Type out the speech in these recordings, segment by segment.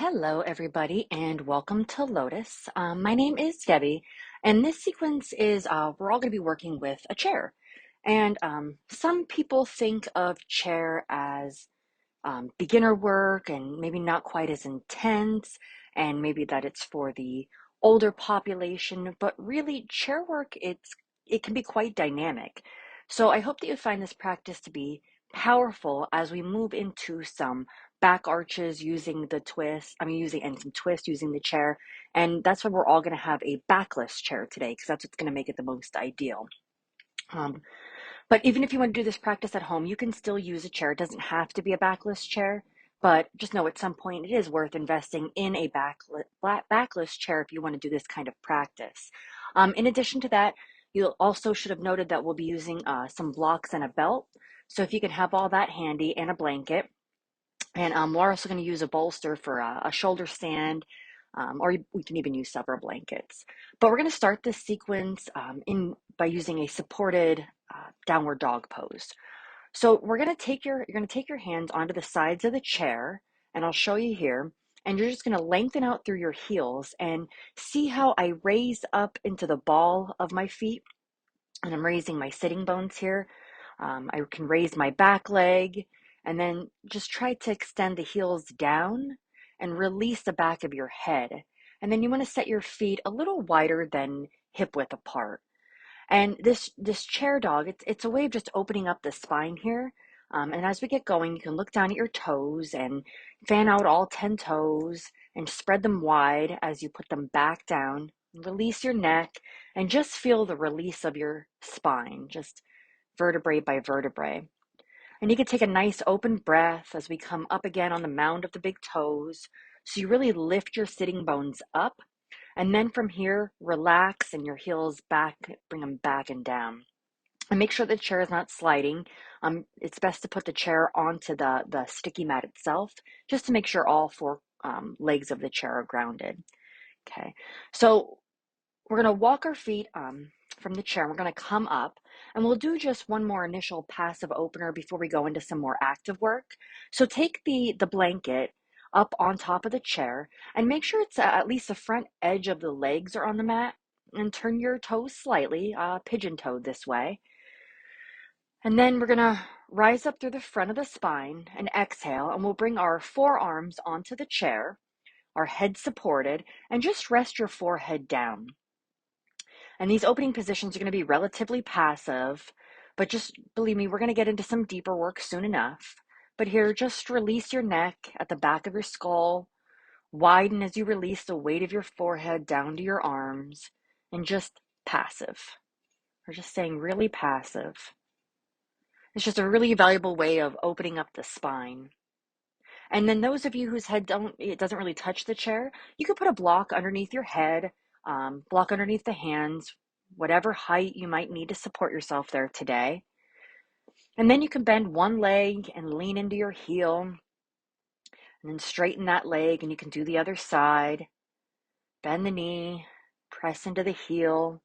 Hello, everybody, and welcome to Lotus. My name is Debbie, and this sequence is we're all going to be working with a chair. And some people think of chair as beginner work and maybe not quite as intense, and maybe that it's for the older population, but really chair work it can be quite dynamic. So I hope that you find this practice to be powerful as we move into some back arches using the twist, using and some twist using the chair. And that's why we're all going to have a backless chair today, because that's what's going to make it the most ideal. Um, but even if you want to do this practice at home, you can still use a chair. It doesn't have to be a backless chair, but just know at some point it is worth investing in a backless chair if you want to do this kind of practice. In addition to that, you also should have noted that we'll be using some blocks and a belt. So if you can have all that handy and a blanket, and we're also going to use a bolster for a shoulder stand, or we can even use several blankets. But we're going to start this sequence by using a supported downward dog pose. So you're going to take your hands onto the sides of the chair, and I'll show you here. And you're just going to lengthen out through your heels and see how I raise up into the ball of my feet. And I'm raising my sitting bones here. I can raise my back leg and then just try to extend the heels down and release the back of your head. And then you want to set your feet a little wider than hip width apart. And this chair dog, it's a way of just opening up the spine here. And as we get going, you can look down at your toes and fan out all 10 toes and spread them wide as you put them back down. Release your neck and just feel the release of your spine, just vertebrae by vertebrae. And you can take a nice open breath as we come up again on the mound of the big toes. So you really lift your sitting bones up. And then from here, relax and your heels back, bring them back and down. And make sure the chair is not sliding. It's best to put the chair onto the sticky mat itself, just to make sure all four legs of the chair are grounded. Okay, so we're going to walk our feet from the chair. We're going to come up and we'll do just one more initial passive opener before we go into some more active work. So take the blanket up on top of the chair and make sure it's at least the front edge of the legs are on the mat, and turn your toes slightly, pigeon-toed this way. And then we're going to rise up through the front of the spine and exhale, and we'll bring our forearms onto the chair, our head supported, and just rest your forehead down. And these opening positions are going to be relatively passive, but just believe me, we're going to get into some deeper work soon enough. But here, just release your neck at the back of your skull, widen as you release the weight of your forehead down to your arms, and just passive. We're just saying really passive. It's just a really valuable way of opening up the spine. And then those of you whose head it doesn't really touch the chair, you could put a block underneath your head, block underneath the hands, whatever height you might need to support yourself there today. And then you can bend one leg and lean into your heel, and then straighten that leg, and you can do the other side. Bend the knee, press into the heel,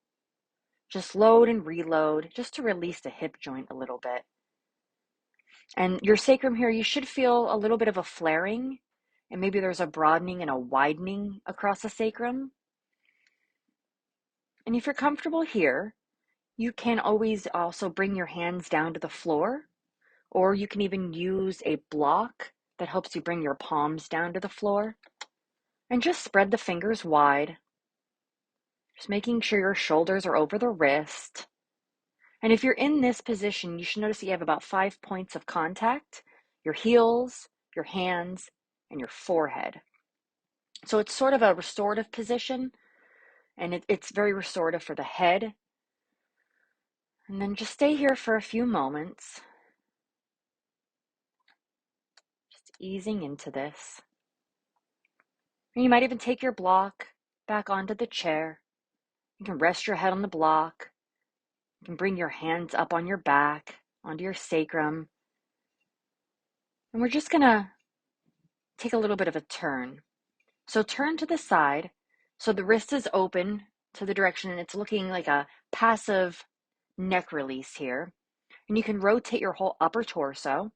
just load and reload, just to release the hip joint a little bit. And your sacrum here, you should feel a little bit of a flaring, and maybe there's a broadening and a widening across the sacrum. And if you're comfortable here, you can always also bring your hands down to the floor, or you can even use a block that helps you bring your palms down to the floor. And just spread the fingers wide, just making sure your shoulders are over the wrist. And if you're in this position, you should notice that you have about 5 points of contact: your heels, your hands, and your forehead. So it's sort of a restorative position, and it's very restorative for the head. And then just stay here for a few moments, just easing into this. And you might even take your block back onto the chair. You can rest your head on the block. You can bring your hands up on your back, onto your sacrum. And we're just gonna take a little bit of a turn. So turn to the side, so the wrist is open to the direction, and it's looking like a passive neck release here. And you can rotate your whole upper torso.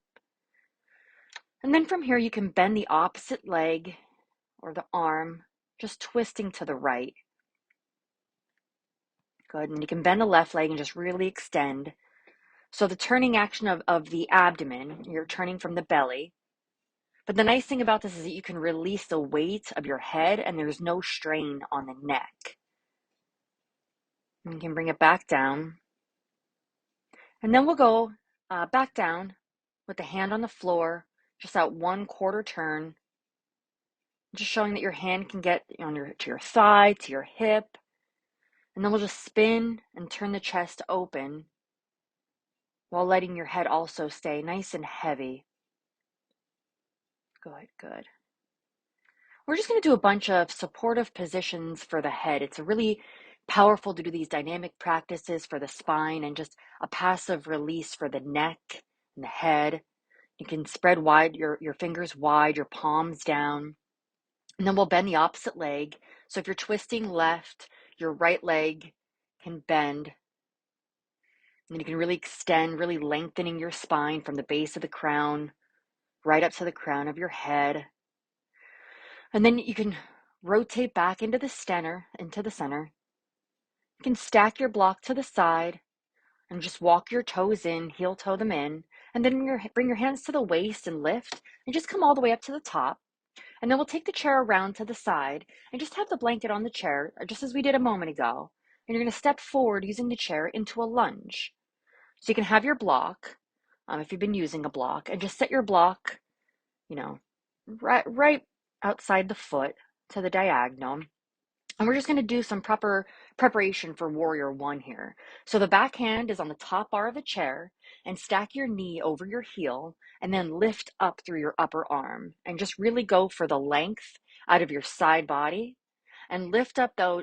And then from here, you can bend the opposite leg or the arm, just twisting to the right. Good, and you can bend the left leg and just really extend. So the turning action of the abdomen, you're turning from the belly. But the nice thing about this is that you can release the weight of your head and there's no strain on the neck. And you can bring it back down. And then we'll go back down with the hand on the floor, just that 1/4 turn, just showing that your hand can get to your thigh, to your hip. And then we'll just spin and turn the chest open while letting your head also stay nice and heavy. Good, good. We're just going to do a bunch of supportive positions for the head. It's a really powerful to do these dynamic practices for the spine and just a passive release for the neck and the head. You can spread wide, your fingers wide, your palms down. And then we'll bend the opposite leg. So if you're twisting left, your right leg can bend. And you can really extend, really lengthening your spine from the base of the crown right up to the crown of your head. And then you can rotate back into the center. You can stack your block to the side and just walk your toes in, heel toe them in, and then bring your hands to the waist and lift and just come all the way up to the top. And then we'll take the chair around to the side and just have the blanket on the chair, just as we did a moment ago. And you're going to step forward using the chair into a lunge. So you can have your block, if you've been using a block, and just set your block, right outside the foot to the diagonal. And we're just going to do some proper preparation for Warrior One here. So the back hand is on the top bar of the chair, and stack your knee over your heel and then lift up through your upper arm and just really go for the length out of your side body and lift up though,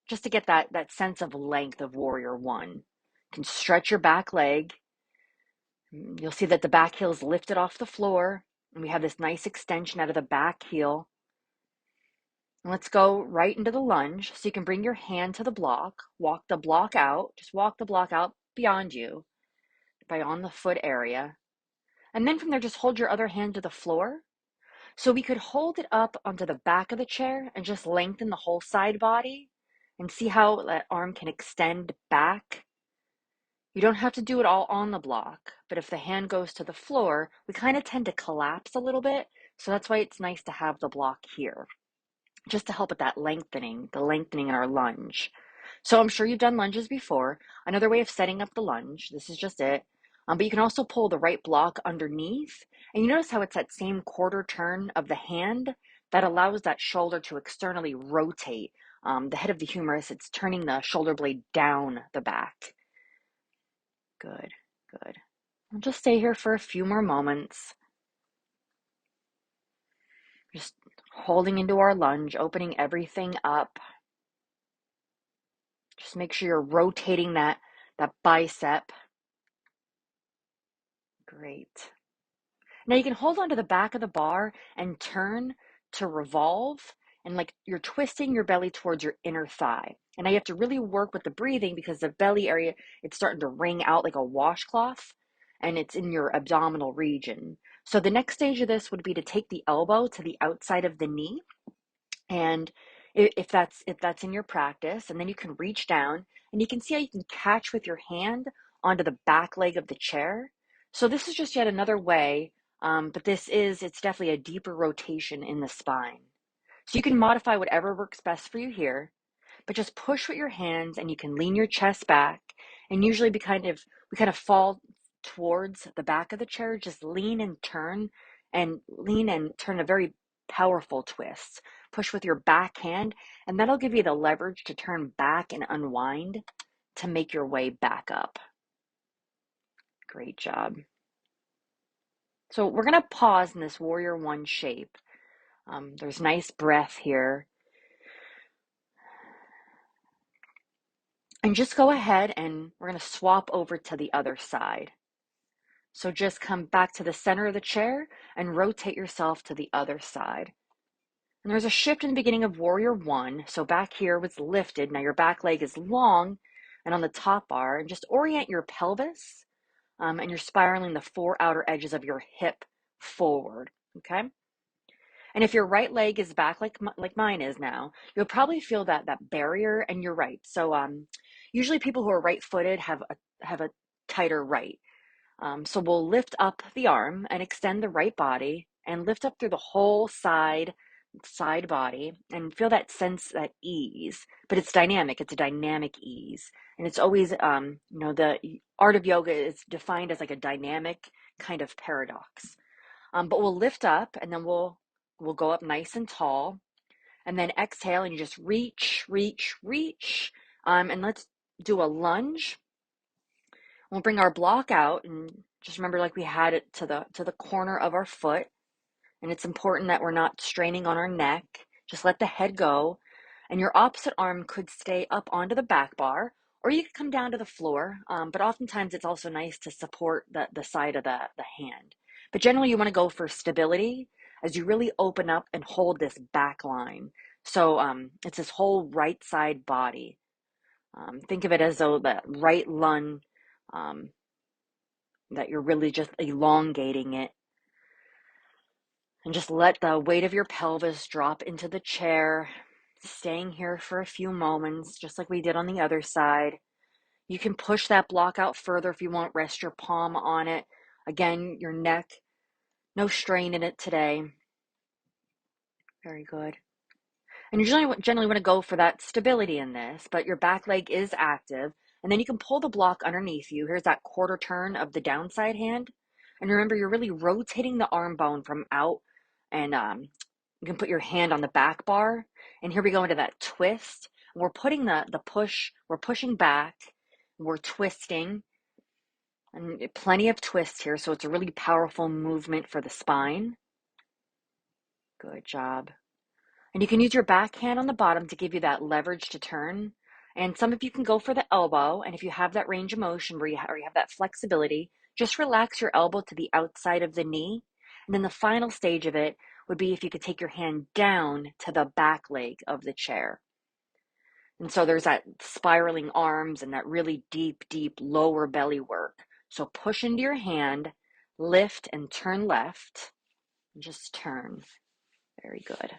just to get that sense of length of Warrior One. You can stretch your back leg. You'll see that the back heel is lifted off the floor and we have this nice extension out of the back heel. And let's go right into the lunge. So you can bring your hand to the block, walk the block out, just walk the block out beyond you, beyond the foot area. And then from there, just hold your other hand to the floor. So we could hold it up onto the back of the chair and just lengthen the whole side body and see how that arm can extend back. You don't have to do it all on the block, but if the hand goes to the floor, we kind of tend to collapse a little bit. So that's why it's nice to have the block here, just to help with that lengthening, the lengthening in our lunge. So I'm sure you've done lunges before. Another way of setting up the lunge, this is just it. But you can also pull the right block underneath. And you notice how it's that same 1/4 turn of the hand that allows that shoulder to externally rotate. The head of the humerus, it's turning the shoulder blade down the back. Good, good. I'll just stay here for a few more moments. Just holding into our lunge, opening everything up. Just make sure you're rotating that bicep. Great. Now you can hold onto the back of the bar and turn to revolve, and like you're twisting your belly towards your inner thigh. And now you have to really work with the breathing because the belly area, it's starting to wring out like a washcloth and it's in your abdominal region. So the next stage of this would be to take the elbow to the outside of the knee. And if that's in your practice, and then you can reach down and you can see how you can catch with your hand onto the back leg of the chair. So this is just yet another way, but it's definitely a deeper rotation in the spine. So you can modify whatever works best for you here, but just push with your hands and you can lean your chest back and usually we kind of fall towards the back of the chair, just lean and turn a very powerful twist. Push with your back hand and that'll give you the leverage to turn back and unwind to make your way back up. Great job. So we're going to pause in this Warrior One shape. There's nice breath here. And just go ahead and we're going to swap over to the other side. So just come back to the center of the chair and rotate yourself to the other side. And there's a shift in the beginning of Warrior One. So back here was lifted. Now your back leg is long and on the top bar. And just orient your pelvis and you're spiraling the 4 outer edges of your hip forward. Okay? And if your right leg is back like mine is now, you'll probably feel that barrier, and you're right. So usually people who are right-footed have a tighter right. So we'll lift up the arm and extend the right body and lift up through the whole side body and feel that sense, that ease. But it's dynamic. It's a dynamic ease, and it's always the art of yoga is defined as like a dynamic kind of paradox. But we'll lift up and then we'll go up nice and tall, and then exhale and you just reach, reach, reach. And let's do a lunge. We'll bring our block out and just remember, like we had it to the corner of our foot. And it's important that we're not straining on our neck. Just let the head go. And your opposite arm could stay up onto the back bar, or you could come down to the floor. But oftentimes it's also nice to support the side of the hand. But generally you want to go for stability as you really open up and hold this back line. So it's this whole right side body. Think of it as though that right lung, um, that you're really just elongating it. And just let the weight of your pelvis drop into the chair, staying here for a few moments, just like we did on the other side. You can push that block out further if you want, rest your palm on it. Again, your neck, no strain in it today. Very good. And you generally want to go for that stability in this, but your back leg is active. And then you can pull the block underneath you. Here's that quarter turn of the downside hand. And remember, you're really rotating the arm bone from out, and you can put your hand on the back bar. And here we go into that twist. We're putting the push, we're pushing back, we're twisting, and plenty of twist here. So it's a really powerful movement for the spine. Good job. And you can use your back hand on the bottom to give you that leverage to turn. And some of you can go for the elbow. And if you have that range of motion or you have that flexibility, just relax your elbow to the outside of the knee. And then the final stage of it would be if you could take your hand down to the back leg of the chair. And so there's that spiraling arms and that really deep, deep lower belly work. So push into your hand, lift and turn left. And just turn. Very good.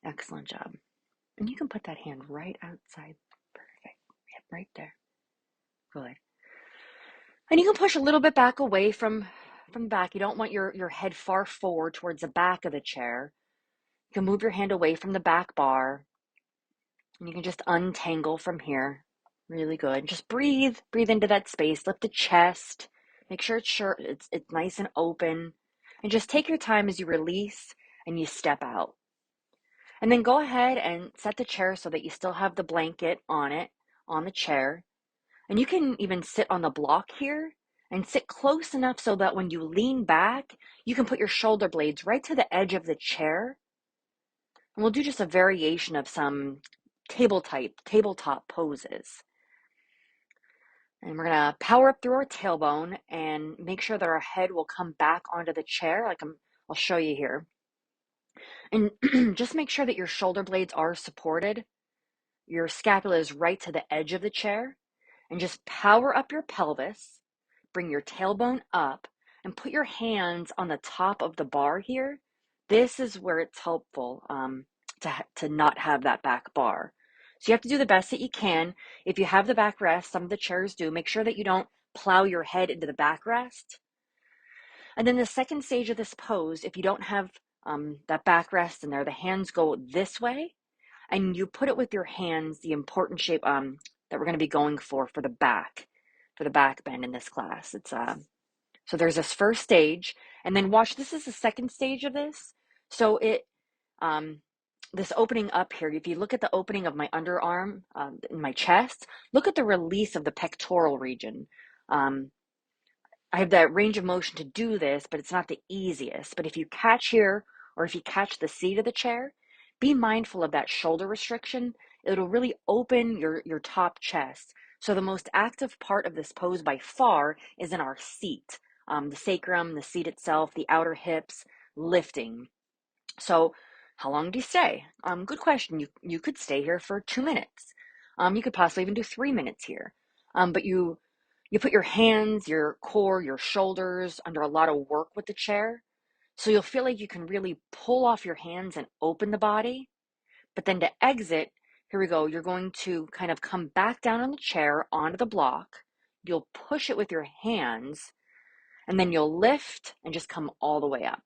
Excellent job. And you can put that hand right outside. Perfect. Yep, right there. Good. And you can push a little bit back away from the back. You don't want your head far forward towards the back of the chair. You can move your hand away from the back bar. And you can just untangle from here. Really good. Just breathe. Breathe into that space. Lift the chest. Make sure it's nice and open. And just take your time as you release and you step out. And then go ahead and set the chair so that you still have the blanket on it, on the chair. And you can even sit on the block here and sit close enough so that when you lean back, you can put your shoulder blades right to the edge of the chair. And we'll do just a variation of some tabletop poses. And we're gonna power up through our tailbone and make sure that our head will come back onto the chair, like I'll show you here. And just make sure that your shoulder blades are supported. Your scapula is right to the edge of the chair. And just power up your pelvis, bring your tailbone up, and put your hands on the top of the bar here. This is where it's helpful to not have that back bar. So you have to do the best that you can. If you have the backrest, some of the chairs do, make sure that you don't plow your head into the backrest. And then the second stage of this pose, if you don't have that backrest in there, the hands go this way, and you put it with your hands, the important shape that we're going to be going for the back bend in this class. It's so there's this first stage, and then watch, this is the second stage of this. So this opening up here, if you look at the opening of my underarm, in my chest, look at the release of the pectoral region. I have that range of motion to do this, but it's not the easiest. But if you catch here, or if you catch the seat of the chair, be mindful of that shoulder restriction. It'll really open your top chest. So the most active part of this pose by far is in our seat. The sacrum, the seat itself, the outer hips, lifting. So how long do you stay? Good question. You could stay here for 2 minutes. You could possibly even do 3 minutes here. But you You put your hands, your core, your shoulders under a lot of work with the chair. So you'll feel like you can really pull off your hands and open the body. But then to exit, here we go, you're going to kind of come back down on the chair onto the block. You'll push it with your hands, and then you'll lift and just come all the way up.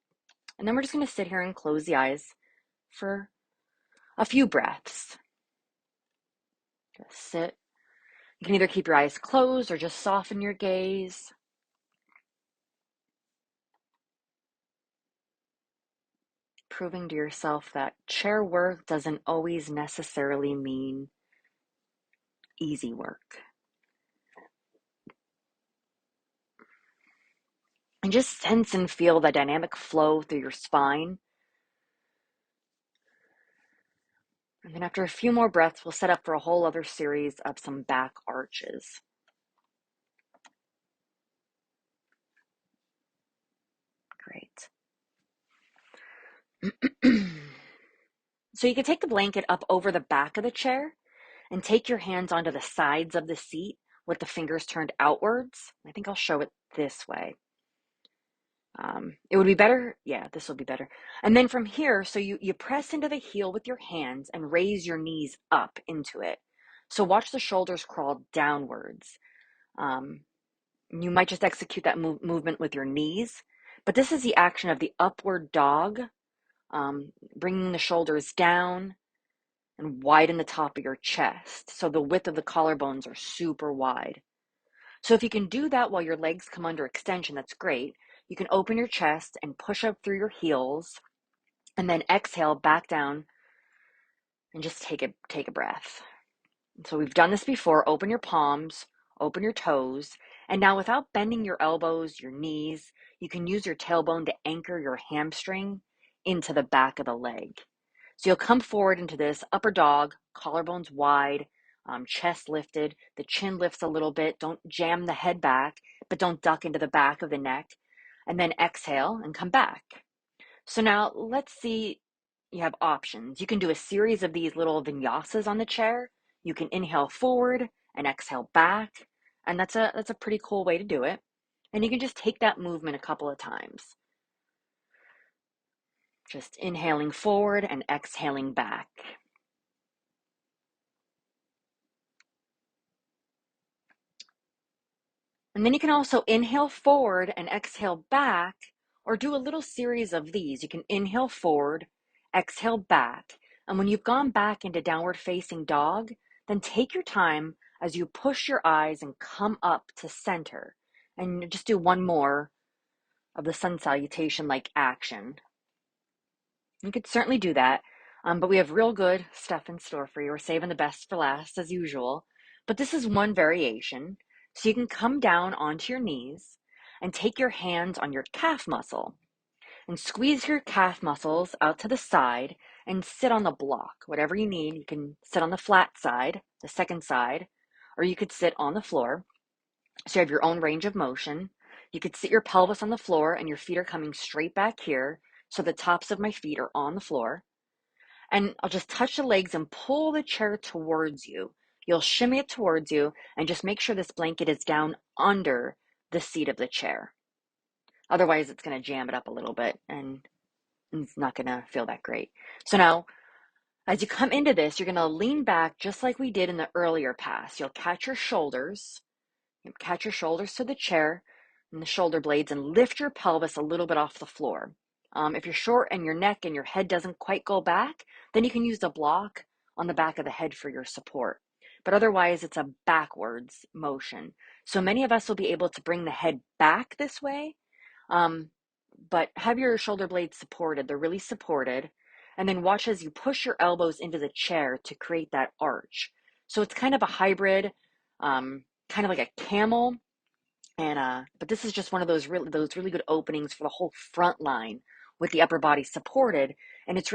And then we're just going to sit here and close the eyes for a few breaths. Just sit. You can either keep your eyes closed or just soften your gaze. Proving to yourself that chair work doesn't always necessarily mean easy work. And just sense and feel the dynamic flow through your spine. And then after a few more breaths, we'll set up for a whole other series of some back arches. Great. So you can take the blanket up over the back of the chair and take your hands onto the sides of the seat with the fingers turned outwards. I think I'll show it this way. It would be better. Yeah, this will be better. And then from here, so you press into the heel with your hands and raise your knees up into it. So watch the shoulders crawl downwards. You might just execute that movement with your knees, but this is the action of the upward dog, bringing the shoulders down and widen the top of your chest. So the width of the collarbones are super wide. So if you can do that while your legs come under extension, that's great. You can open your chest and push up through your heels and then exhale back down and just take a breath. So we've done this before. Open your palms, open your toes, and now without bending your elbows, your knees, you can use your tailbone to anchor your hamstring into the back of the leg. So you'll come forward into this upper dog, collarbones wide, chest lifted, the chin lifts a little bit. Don't jam the head back, but don't duck into the back of the neck. And then exhale and come back. So now let's see, you have options. You can do a series of these little vinyasas on the chair. You can inhale forward and exhale back. And that's a pretty cool way to do it. And you can just take that movement a couple of times. Just inhaling forward and exhaling back. And then you can also inhale forward and exhale back, or do a little series of these. You can inhale forward, exhale back. And when you've gone back into downward facing dog, then take your time as you push your eyes and come up to center. And just do one more of the sun salutation like action. You could certainly do that, but we have real good stuff in store for you. We're saving the best for last, as usual. But this is one variation. So you can come down onto your knees and take your hands on your calf muscle and squeeze your calf muscles out to the side and sit on the block. Whatever you need, you can sit on the flat side, the second side, or you could sit on the floor. So you have your own range of motion. You could sit your pelvis on the floor and your feet are coming straight back here. So the tops of my feet are on the floor. And I'll just touch the legs and pull the chair towards you. You'll shimmy it towards you and just make sure this blanket is down under the seat of the chair. Otherwise, it's going to jam it up a little bit and it's not going to feel that great. So now, as you come into this, you're going to lean back just like we did in the earlier pass. You'll catch your shoulders. Catch your shoulders to the chair and the shoulder blades and lift your pelvis a little bit off the floor. If you're short and your neck and your head doesn't quite go back, then you can use the block on the back of the head for your support. But otherwise, it's a backwards motion. So many of us will be able to bring the head back this way, but have your shoulder blades supported. They're really supported. And then watch as you push your elbows into the chair to create that arch. So it's kind of a hybrid, kind of like a camel. And but this is just one of those really good openings for the whole front line with the upper body supported. And it's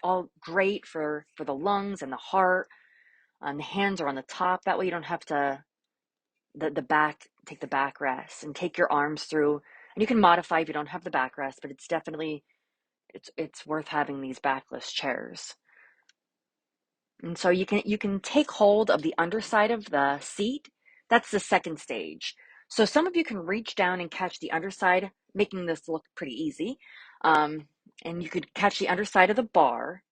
all great for the lungs and the heart. The hands are on the top. That way you don't have to the back, take the back rest and take your arms through. And you can modify if you don't have the backrest, but it's definitely, it's worth having these backless chairs. And so you can take hold of the underside of the seat. That's the second stage. So some of you can reach down and catch the underside, making this look pretty easy. Um, and you could catch the underside of the bar,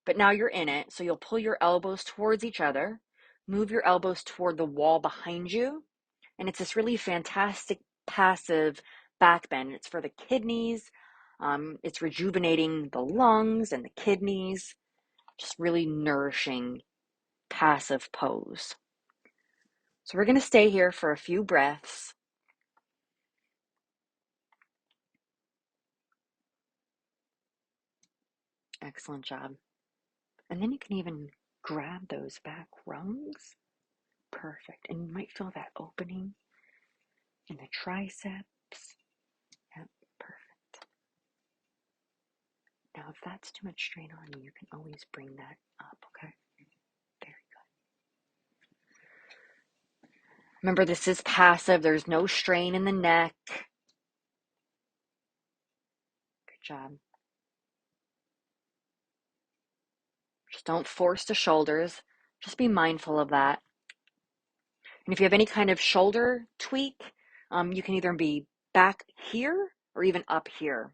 but now you're in it. So you'll pull your elbows towards each other, move your elbows toward the wall behind you. And it's this really fantastic passive back bend. It's for the kidneys. It's rejuvenating the lungs and the kidneys. Just really nourishing passive pose. So we're going to stay here for a few breaths. Excellent job. And then you can even grab those back rungs. Perfect. And you might feel that opening in the triceps. Yep, perfect. Now, if that's too much strain on you, you can always bring that up, okay? Very good. Remember, this is passive. There's no strain in the neck. Good job. Just don't force the shoulders. Just be mindful of that. And if you have any kind of shoulder tweak, you can either be back here or even up here.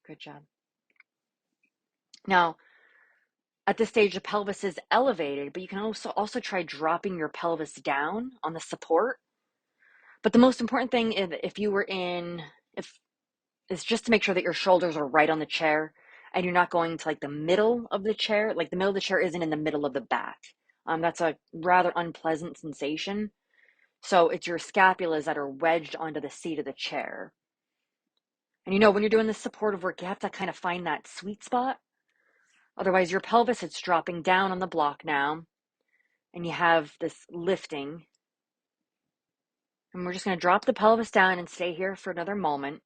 Good job. Now, at this stage, the pelvis is elevated, but you can also try dropping your pelvis down on the support. But the most important thing is if is just to make sure that your shoulders are right on the chair and you're not going to like the middle of the chair. Like the middle of the chair isn't in the middle of the back. That's a rather unpleasant sensation. So it's your scapulas that are wedged onto the seat of the chair. And when you're doing this supportive work, you have to kind of find that sweet spot. Otherwise, your pelvis is dropping down on the block now, and you have this lifting. And we're just going to drop the pelvis down and stay here for another moment.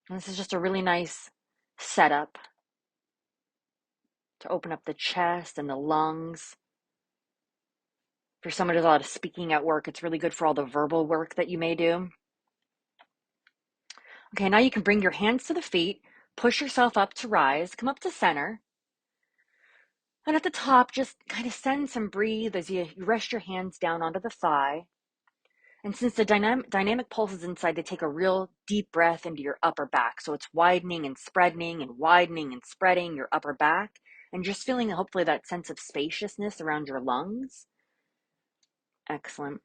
And this is just a really nice setup to open up the chest and the lungs. For someone who does a lot of speaking at work, it's really good for all the verbal work that you may do. Okay, now you can bring your hands to the feet, push yourself up to rise, come up to center. And at the top, just kind of send some breathe as you rest your hands down onto the thigh. And since the dynamic pulse is inside, they take a real deep breath into your upper back. So it's widening and spreading and widening and spreading your upper back and just feeling hopefully that sense of spaciousness around your lungs. Excellent.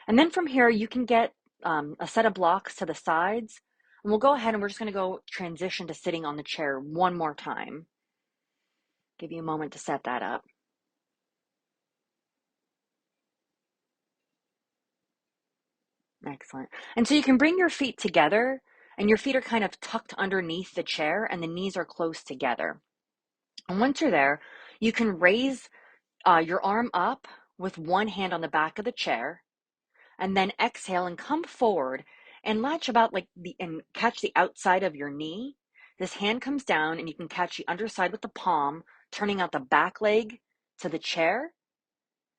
And then from here, you can get a set of blocks to the sides. And we'll go ahead and we're just going to go transition to sitting on the chair one more time. Give you a moment to set that up. Excellent. And so you can bring your feet together and your feet are kind of tucked underneath the chair and the knees are close together. And once you're there, you can raise your arm up with one hand on the back of the chair and then exhale and come forward and latch about and catch the outside of your knee. This hand comes down and you can catch the underside with the palm, turning out the back leg to the chair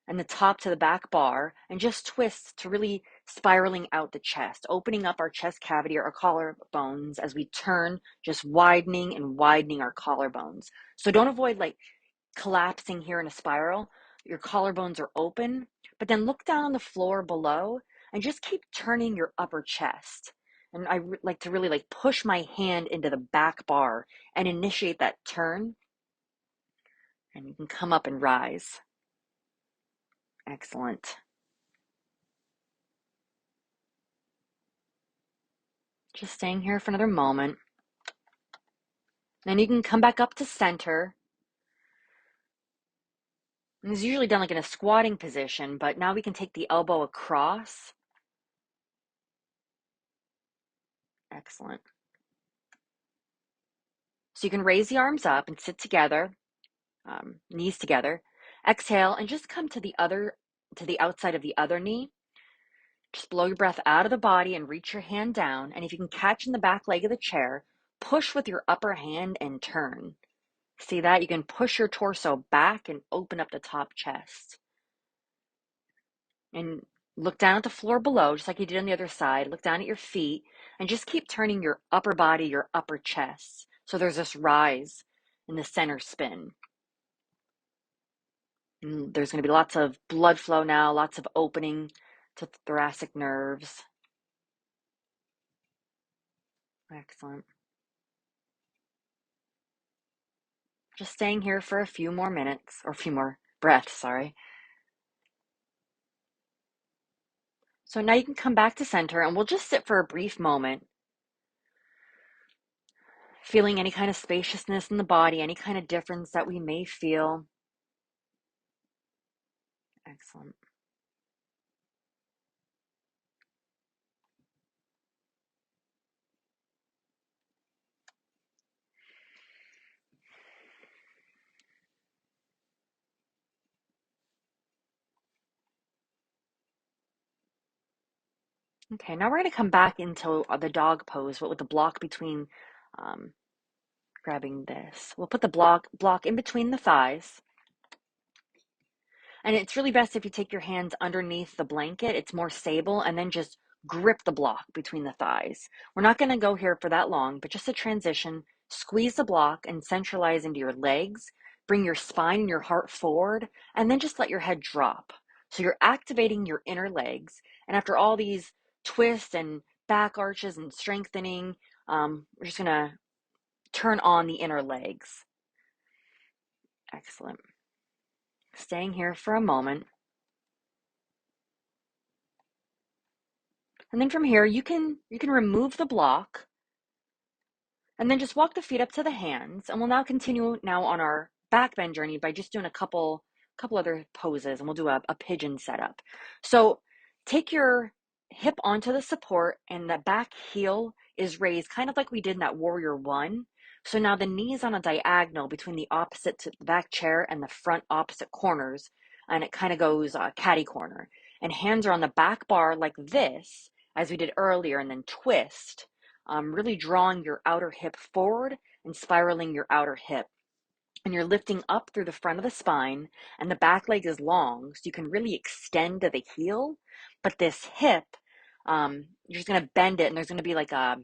and the top to the back bar, and just twist to really spiraling out the chest, opening up our chest cavity or our collarbones as we turn, just widening and widening our collarbones. So don't avoid collapsing here in a spiral. Your collarbones are open, but then look down on the floor below and just keep turning your upper chest. And I like to really push my hand into the back bar and initiate that turn. And you can come up and rise. Excellent. Just staying here for another moment. Then you can come back up to center. And it's usually done in a squatting position, but now we can take the elbow across. Excellent. So you can raise the arms up and sit together, knees together. Exhale and just come to the outside of the other knee. Just blow your breath out of the body and reach your hand down. And if you can catch in the back leg of the chair, push with your upper hand and turn. See that? You can push your torso back and open up the top chest. And look down at the floor below, just like you did on the other side. Look down at your feet. And just keep turning your upper body, your upper chest. So there's this rise in the center spin. And there's going to be lots of blood flow now, lots of opening to thoracic nerves. Excellent. Just staying here for a few more minutes, or a few more breaths, sorry. So now you can come back to center and we'll just sit for a brief moment, feeling any kind of spaciousness in the body, any kind of difference that we may feel. Excellent. Okay, now we're going to come back into the dog pose, but with the block between, um, grabbing this. We'll put the block in between the thighs. And it's really best if you take your hands underneath the blanket. It's more stable, and then just grip the block between the thighs. We're not going to go here for that long, but just a transition. Squeeze the block and centralize into your legs. Bring your spine and your heart forward, and then just let your head drop. So you're activating your inner legs. And after all these twists and back arches and strengthening, we're just going to turn on the inner legs. Excellent. Staying here for a moment. And then from here, you can remove the block and then just walk the feet up to the hands. And we'll now continue now on our back bend journey by just doing a couple other poses, and we'll do a pigeon setup. So take your hip onto the support, and the back heel is raised kind of like we did in that warrior one. So now the knees on a diagonal between the opposite to the back chair and the front opposite corners, and it kind of goes catty corner. And hands are on the back bar like this, as we did earlier, and then twist, really drawing your outer hip forward and spiraling your outer hip. And you're lifting up through the front of the spine, and the back leg is long, so you can really extend to the heel. But this hip, you're just going to bend it, and there's going to be like a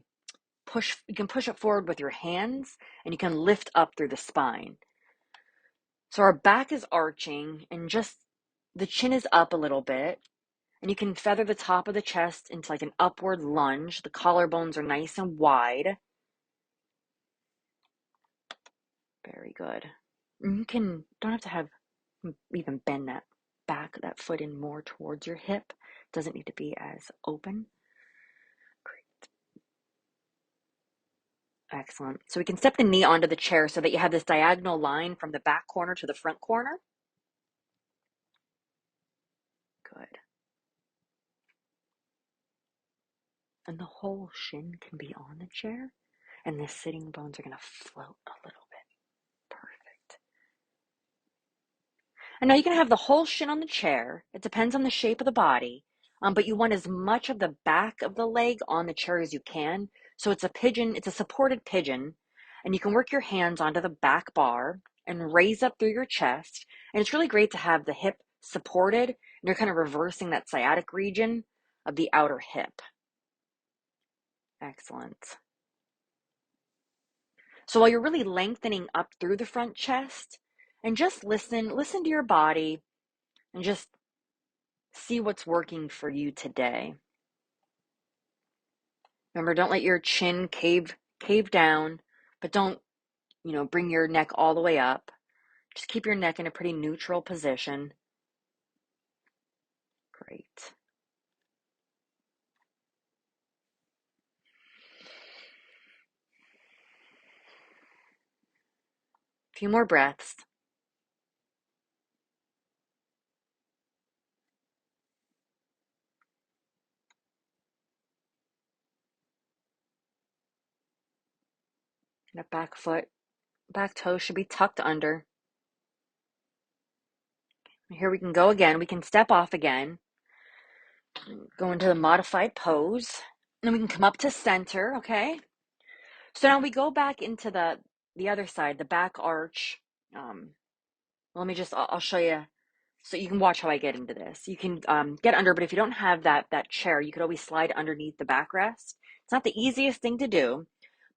push. You can push it forward with your hands, and you can lift up through the spine. So our back is arching, and just the chin is up a little bit. And you can feather the top of the chest into like an upward lunge. The collarbones are nice and wide. Very good. And you don't have to have even bend that foot in more towards your hip. Doesn't need to be as open. Great. Excellent. So we can step the knee onto the chair so that you have this diagonal line from the back corner to the front corner. Good. And the whole shin can be on the chair, and the sitting bones are going to float a little bit. Perfect. And now you can have the whole shin on the chair. It depends on the shape of the body, but you want as much of the back of the leg on the chair as you can. So it's a pigeon, it's a supported pigeon, and you can work your hands onto the back bar and raise up through your chest. And it's really great to have the hip supported, and you're kind of reversing that sciatic region of the outer hip. Excellent. So while you're really lengthening up through the front chest, and just listen to your body, and just see what's working for you today. Remember, don't let your chin cave down, but don't, bring your neck all the way up. Just keep your neck in a pretty neutral position. Great. A few more breaths. That back toe should be tucked under. Here we can go again. We can step off again. Go into the modified pose. And we can come up to center, okay? So now we go back into the other side, the back arch. I'll show you so you can watch how I get into this. You can get under, but if you don't have that chair, you could always slide underneath the backrest It's not the easiest thing to do,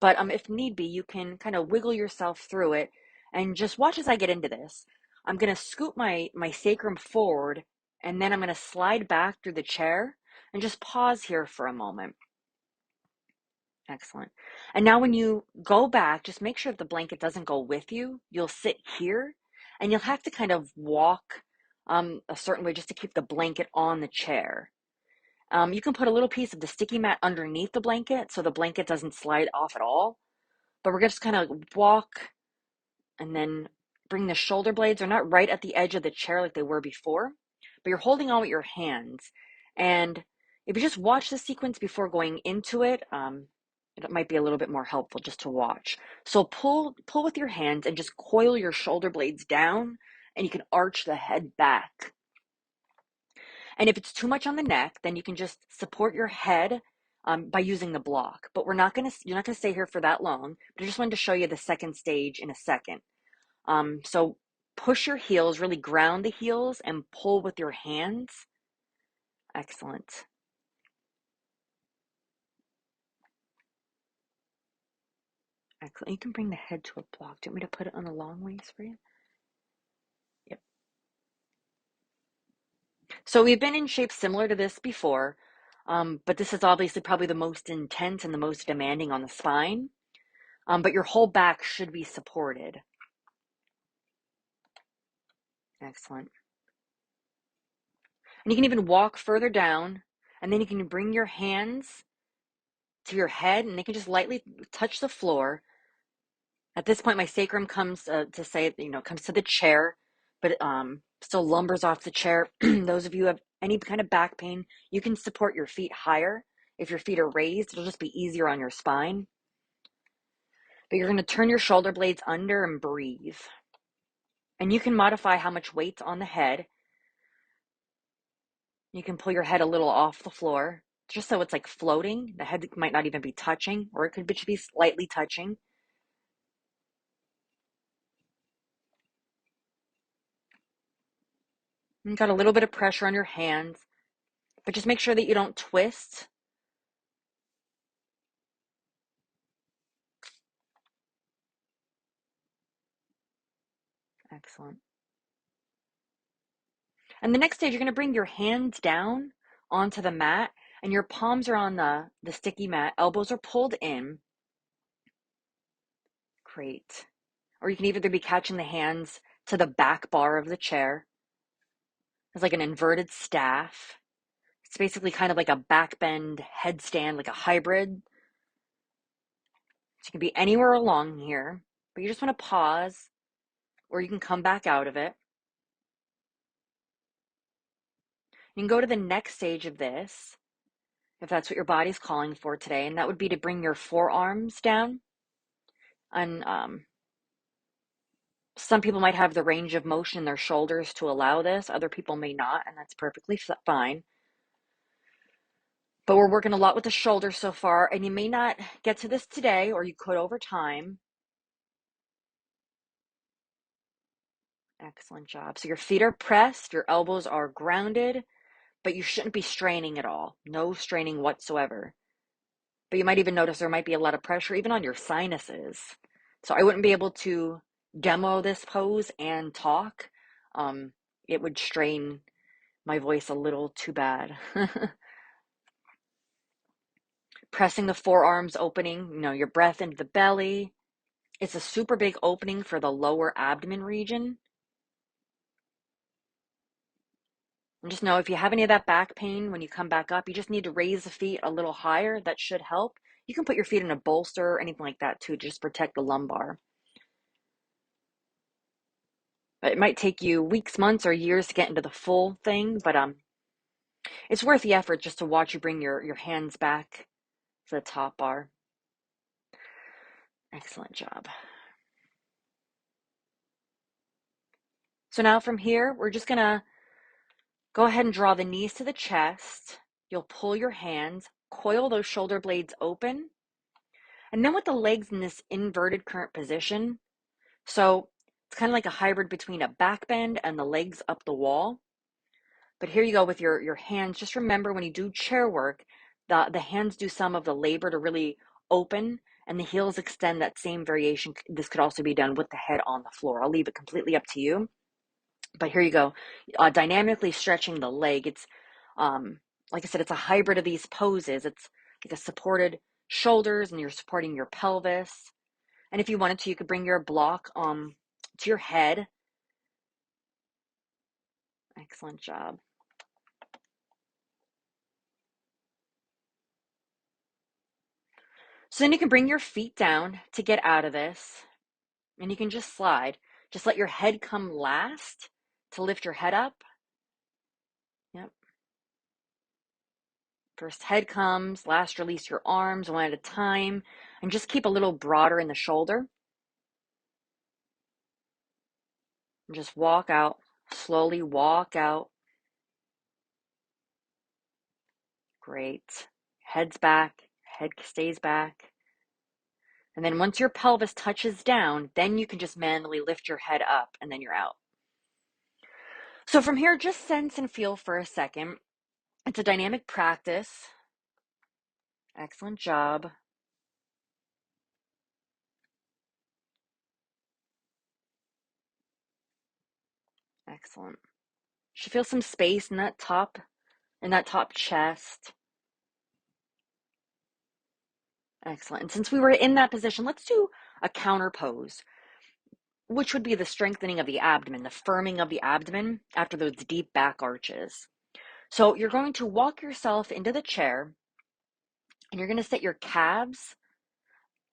but if need be, you can kind of wiggle yourself through it and just watch as I get into this. I'm going to scoop my sacrum forward, and then I'm going to slide back through the chair and just pause here for a moment. Excellent. And now when you go back, just make sure that the blanket doesn't go with you. You'll sit here and you'll have to kind of walk a certain way just to keep the blanket on the chair. You can put a little piece of the sticky mat underneath the blanket so the blanket doesn't slide off at all. But we're just kind of walk and then bring the shoulder blades. They're not right at the edge of the chair like they were before, but you're holding on with your hands. And if you just watch the sequence before going into it, it might be a little bit more helpful just to watch. So pull with your hands and just coil your shoulder blades down, and you can arch the head back. And if it's too much on the neck, then you can just support your head by using the block. But you're not gonna stay here for that long. But I just wanted to show you the second stage in a second. So push your heels, really ground the heels, and pull with your hands. Excellent. Excellent. You can bring the head to a block. Do you want me to put it on a long ways for you? Yep. So we've been in shapes similar to this before, but this is obviously probably the most intense and the most demanding on the spine. But your whole back should be supported. Excellent. And you can even walk further down, and then you can bring your hands to your head, and they can just lightly touch the floor. At this point, my sacrum comes comes to the chair, but still lumbers off the chair. Those of you who have any kind of back pain, you can support your feet higher. If your feet are raised, it'll just be easier on your spine. But you're going to turn your shoulder blades under and breathe. And you can modify how much weight's on the head. You can pull your head a little off the floor, just so it's like floating. The head might not even be touching, or it could just be slightly touching. You got a little bit of pressure on your hands, but just make sure that you don't twist. Excellent. And the next stage, you're going to bring your hands down onto the mat, and your palms are on the sticky mat. Elbows are pulled in. Great. Or you can either be catching the hands to the back bar of the chair. It's like an inverted staff. It's basically kind of like a back bend headstand, like a hybrid. So you can be anywhere along here, but you just want to pause, or you can come back out of it. You can go to the next stage of this, if that's what your body's calling for today, and that would be to bring your forearms down. And some people might have the range of motion in their shoulders to allow this. Other people may not, and that's perfectly fine. But we're working a lot with the shoulder so far, and you may not get to this today, or you could over time. Excellent job. So your feet are pressed, your elbows are grounded, but you shouldn't be straining at all. No straining whatsoever. But you might even notice there might be a lot of pressure even on your sinuses. So I wouldn't be able to demo this pose and talk. It would strain my voice a little too bad. Pressing the forearms opening, your breath into the belly. It's a super big opening for the lower abdomen region. And just know if you have any of that back pain when you come back up, you just need to raise the feet a little higher. That should help. You can put your feet in a bolster or anything like that too, to just protect the lumbar. It might take you weeks, months, or years to get into the full thing, but it's worth the effort just to watch you bring your hands back to the top bar. Excellent job. So now from here, we're just gonna go ahead and draw the knees to the chest. You'll pull your hands, coil those shoulder blades open, and then with the legs in this inverted current position, so it's kind of like a hybrid between a back bend and the legs up the wall. But here you go with your hands. Just remember when you do chair work, The hands do some of the labor to really open, and the heels extend that same variation. This could also be done with the head on the floor. I'll leave it completely up to you. But here you go. Dynamically stretching the leg. It's, like I said, it's a hybrid of these poses. It's like a supported shoulders, and you're supporting your pelvis. And if you wanted to, you could bring your block to your head. Excellent job. So then you can bring your feet down to get out of this, and you can just slide. Just let your head come last to lift your head up. Yep. First head comes, last release your arms one at a time, and just keep a little broader in the shoulder. And just walk out, slowly walk out. Great. Head's back, head stays back. And then once your pelvis touches down, then you can just manually lift your head up, and then you're out. So from here, just sense and feel for a second. It's a dynamic practice. Excellent job. Excellent. Should feel some space in that top chest. Excellent. And since we were in that position, let's do a counter pose, which would be the strengthening of the abdomen, the firming of the abdomen after those deep back arches. So you're going to walk yourself into the chair, and you're going to set your calves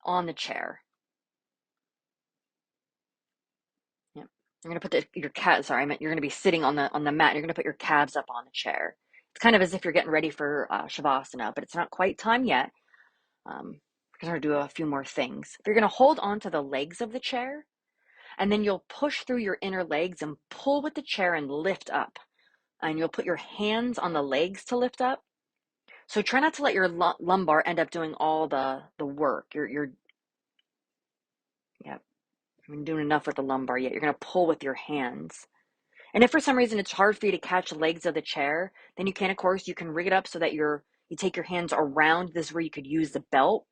on the chair. Yep. You're going to put your calves, sorry, I meant you're going to be sitting on the mat. You're going to put your calves up on the chair. It's kind of as if you're getting ready for Shavasana, but it's not quite time yet. We're going to do a few more things. You're going to hold on to the legs of the chair, and then you'll push through your inner legs and pull with the chair and lift up. And you'll put your hands on the legs to lift up. So try not to let your lumbar end up doing all the work. Yep, I've been doing enough with the lumbar yet. You're going to pull with your hands. And if for some reason it's hard for you to catch the legs of the chair, then you can, of course, you can rig it up so that you take your hands around. This is where you could use the belt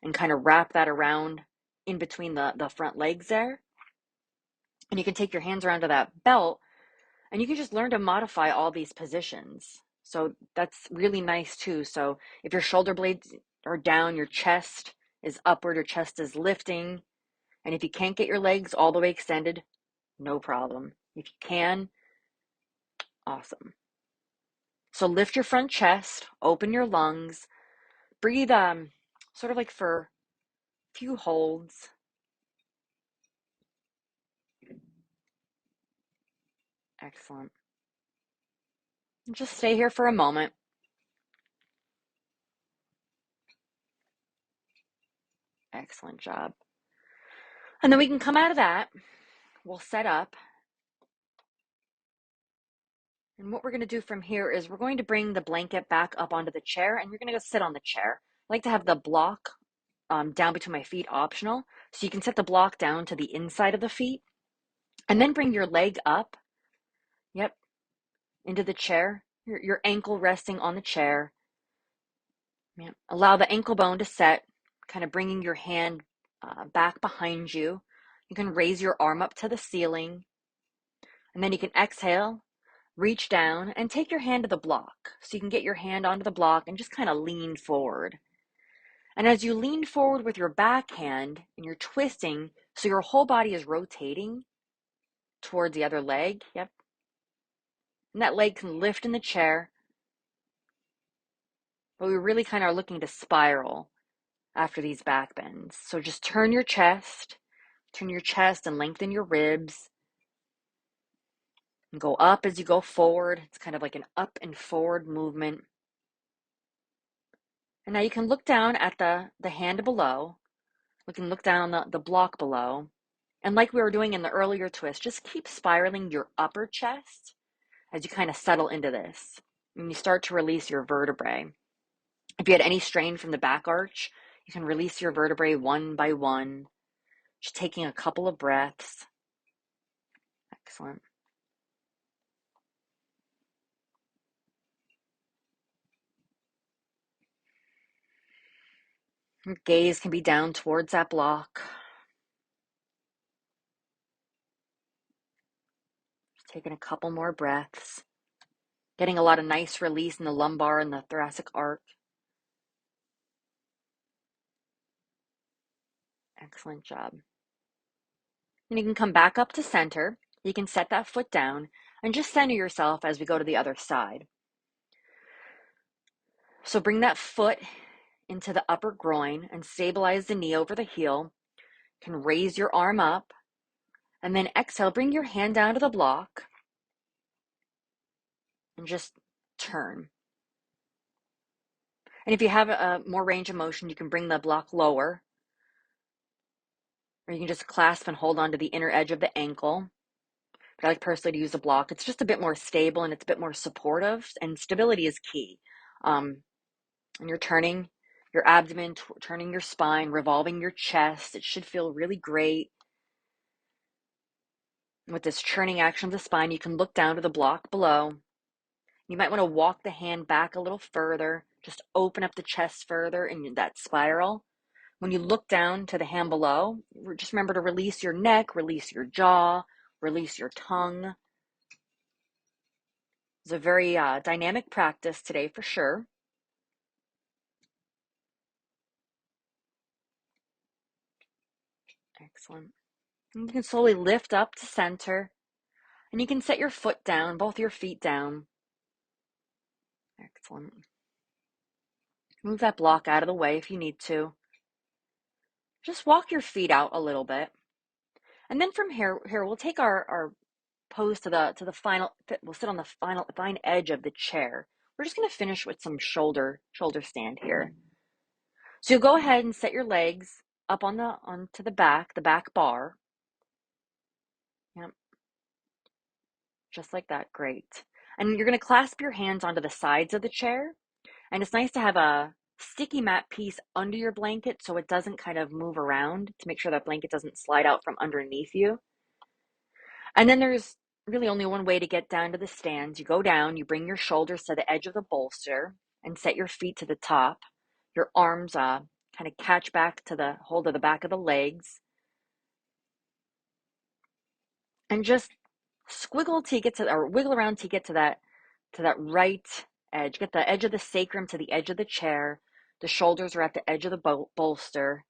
and kind of wrap that around in between the front legs there. And you can take your hands around to that belt, and you can just learn to modify all these positions. So that's really nice too. So if your shoulder blades are down, your chest is upward, your chest is lifting. And if you can't get your legs all the way extended, no problem. If you can, awesome. So lift your front chest, open your lungs, breathe sort of like for a few holds. Excellent. And just stay here for a moment. Excellent job. And then we can come out of that. We'll set up. And what we're going to do from here is we're going to bring the blanket back up onto the chair, and you're going to go sit on the chair. I like to have the block down between my feet optional. So you can set the block down to the inside of the feet, and then bring your leg up. Yep. Into the chair. Your ankle resting on the chair. Yep. Allow the ankle bone to set, kind of bringing your hand back behind you. You can raise your arm up to the ceiling, and then you can exhale, reach down, and take your hand to the block. So you can get your hand onto the block and just kind of lean forward. And as you lean forward with your back hand and you're twisting, so your whole body is rotating towards the other leg. Yep. And that leg can lift in the chair, but we really kind of are looking to spiral after these back bends. So just turn your chest and lengthen your ribs. And go up as you go forward. It's kind of like an up and forward movement. And now you can look down at the hand below. We can look down on the block below. And like we were doing in the earlier twist, just keep spiraling your upper chest as you kind of settle into this. And you start to release your vertebrae. If you had any strain from the back arch, you can release your vertebrae one by one, just taking a couple of breaths. Excellent. Your gaze can be down towards that block. Just taking a couple more breaths. Getting a lot of nice release in the lumbar and the thoracic arc. Excellent job. And you can come back up to center. You can set that foot down and just center yourself as we go to the other side. So bring that foot into the upper groin and stabilize the knee over the heel. You can raise your arm up and then exhale. Bring your hand down to the block and just turn. And if you have more range of motion, you can bring the block lower, or you can just clasp and hold onto the inner edge of the ankle. But I like personally to use a block. It's just a bit more stable and it's a bit more supportive, and stability is key. And you're turning your abdomen, turning your spine, revolving your chest. It should feel really great. With this churning action of the spine, you can look down to the block below. You might want to walk the hand back a little further, just open up the chest further in that spiral. When you look down to the hand below, just remember to release your neck, release your jaw, release your tongue. It's a very dynamic practice today for sure. Excellent. And you can slowly lift up to center, and you can set your foot down, both your feet down. Excellent. Move that block out of the way if you need to. Just walk your feet out a little bit. And then from here we'll take our pose to the final, we'll sit on the fine edge of the chair. We're just going to finish with some shoulder stand here. So you'll go ahead and set your legs up onto the back bar. Yep. Just like that. Great. And you're going to clasp your hands onto the sides of the chair. And it's nice to have a sticky mat piece under your blanket so it doesn't kind of move around, to make sure that blanket doesn't slide out from underneath you. And then there's really only one way to get down to the stands. You go down, you bring your shoulders to the edge of the bolster and set your feet to the top. Your arms kind of catch back to the hold of the back of the legs. And just squiggle till you get to, or wiggle around till you get to that right edge. Get the edge of the sacrum to the edge of the chair. The shoulders are at the edge of the bolster.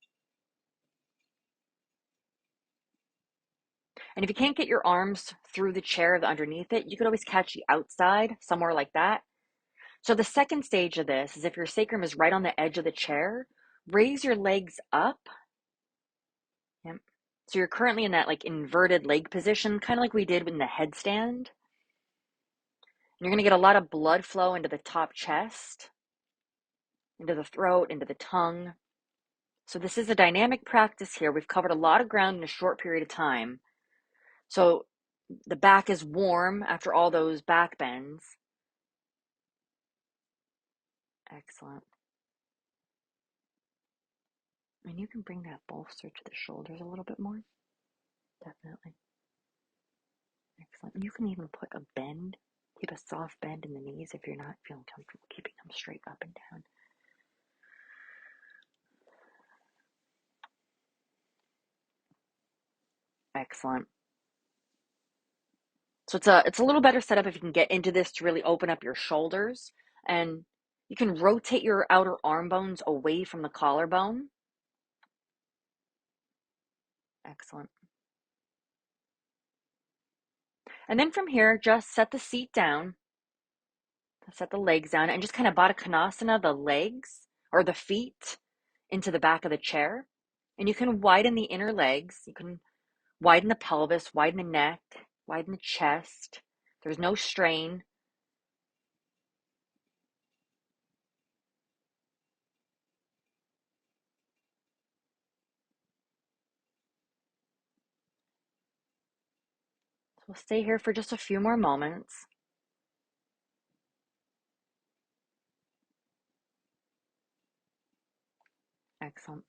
And if you can't get your arms through the chair or underneath it, you could always catch the outside, somewhere like that. So the second stage of this is if your sacrum is right on the edge of the chair, raise your legs up. Yep. So you're currently in that like inverted leg position, kind of like we did in the headstand. And you're going to get a lot of blood flow into the top chest, into the throat, into the tongue. So this is a dynamic practice here. We've covered a lot of ground in a short period of time. So the back is warm after all those back bends. Excellent. And you can bring that bolster to the shoulders a little bit more. Definitely. Excellent. You can even put a bend, keep a soft bend in the knees if you're not feeling comfortable keeping them straight up and down. Excellent. So it's a little better setup if you can get into this to really open up your shoulders, and you can rotate your outer arm bones away from the collarbone. Excellent. And then from here, just set the seat down, set the legs down, and just kind of Baddha Konasana the legs or the feet into the back of the chair. And you can widen the inner legs. You can widen the pelvis, widen the neck, widen the chest. There's no strain. So we'll stay here for just a few more moments. Excellent.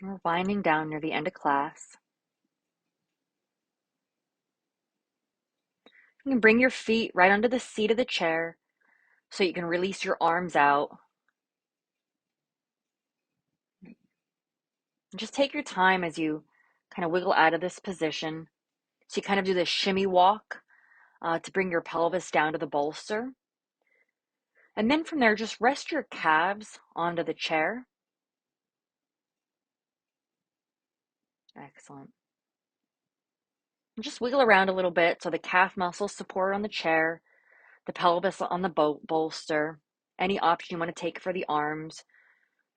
We're winding down near the end of class. You can bring your feet right under the seat of the chair so you can release your arms out. And just take your time as you kind of wiggle out of this position. So you kind of do this shimmy walk to bring your pelvis down to the bolster. And then from there, just rest your calves onto the chair. Excellent. And just wiggle around a little bit so the calf muscles support on the chair, the pelvis on the bolster. Any option you want to take for the arms.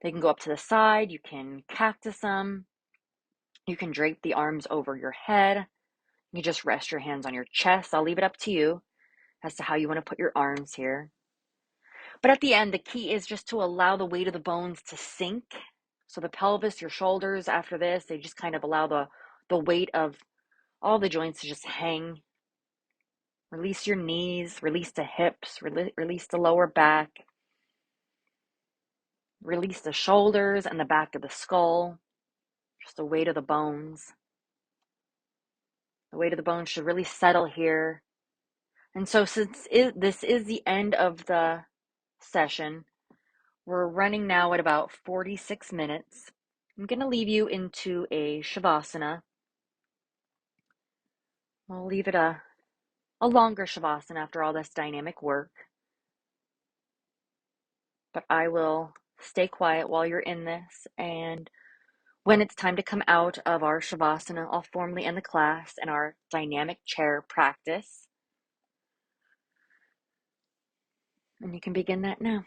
They can go up to the side. You can cactus them. You can drape the arms over your head. You just rest your hands on your chest. I'll leave it up to you as to how you want to put your arms here. But at the end, the key is just to allow the weight of the bones to sink. So the pelvis, your shoulders after this, they just kind of allow the weight of all the joints to just hang. Release your knees, release the hips, release the lower back. Release the shoulders and the back of the skull. Just the weight of the bones. The weight of the bones should really settle here. And so since this is the end of the session, we're running now at about 46 minutes. I'm going to leave you into a Shavasana. We'll leave it a longer Shavasana after all this dynamic work. But I will stay quiet while you're in this. And when it's time to come out of our Shavasana, I'll formally end the class and our dynamic chair practice. And you can begin that now.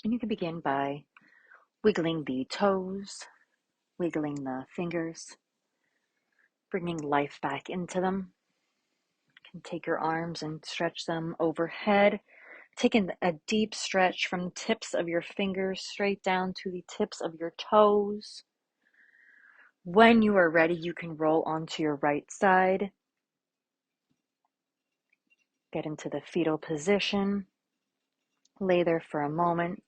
And you can begin by wiggling the toes, wiggling the fingers, bringing life back into them. You can take your arms and stretch them overhead, taking a deep stretch from the tips of your fingers straight down to the tips of your toes. When you are ready, you can roll onto your right side. Get into the fetal position. Lay there for a moment.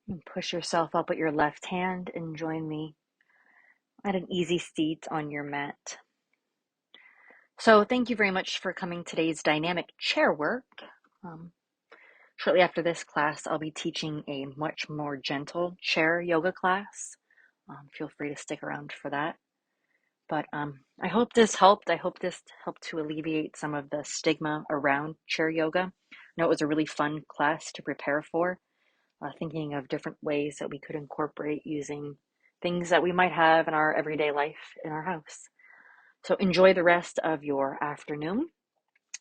And push yourself up with your left hand and join me at an easy seat on your mat. So thank you very much for coming today's dynamic chair work. Shortly after this class, I'll be teaching a much more gentle chair yoga class. Feel free to stick around for that. But I hope this helped. I hope this helped to alleviate some of the stigma around chair yoga. I know it was a really fun class to prepare for, thinking of different ways that we could incorporate using things that we might have in our everyday life in our house. So enjoy the rest of your afternoon.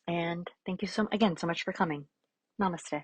And thank you so much for coming. Namaste.